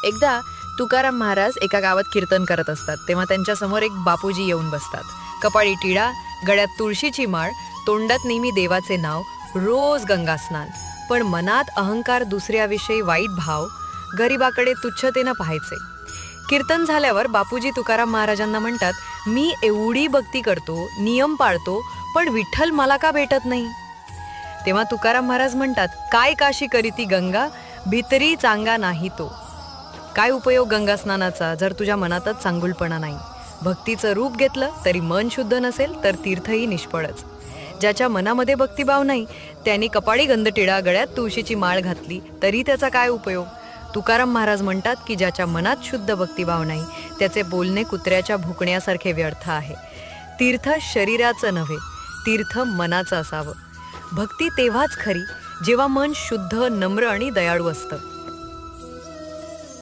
एकदा तुकाराम महाराज एका गावात कीर्तन करत असतात, तेव्हा त्यांच्यासमोर एक बापूजी येऊन बसतात. कपाळी टिळा, गळ्यात तुळशीची माळ, तोंडात नेहमी देवाचे नाव, रोज गंगास्नान, पण मनात अहंकार, दुसऱ्याविषयी वाईट भाव, गरिबाकडे तुच्छतेनं पाहायचे. कीर्तन झाल्यावर बापूजी तुकाराम महाराजांना म्हणतात, मी एवढी भक्ती करतो, नियम पाळतो, पण विठ्ठल मला का भेटत नाही? तेव्हा तुकाराम महाराज म्हणतात, काय काशी करीती गंगा, भितरी चांगा नाही तो. काय उपयोग गंगा स्नानाचा जर तुझ्या मनातच चांगुलपणा नाही? भक्तीचं रूप घेतलं तरी मन शुद्ध नसेल तर तीर्थही निष्फळच. ज्याच्या मनामध्ये भक्तिभाव नाही त्यांनी कपाळी गंधटिळा, गळ्यात तुळशीची माळ घातली तरी त्याचा काय उपयोग? तुकाराम महाराज म्हणतात की ज्याच्या मनात शुद्ध भक्तिभाव नाही त्याचे बोलणे कुत्र्याच्या भुकण्यासारखे व्यर्थ आहे. तीर्थ शरीराचं नव्हे, तीर्थ मनाचं असावं. भक्ती तेव्हाच खरी जेव्हा मन शुद्ध, नम्र आणि दयाळू असतं.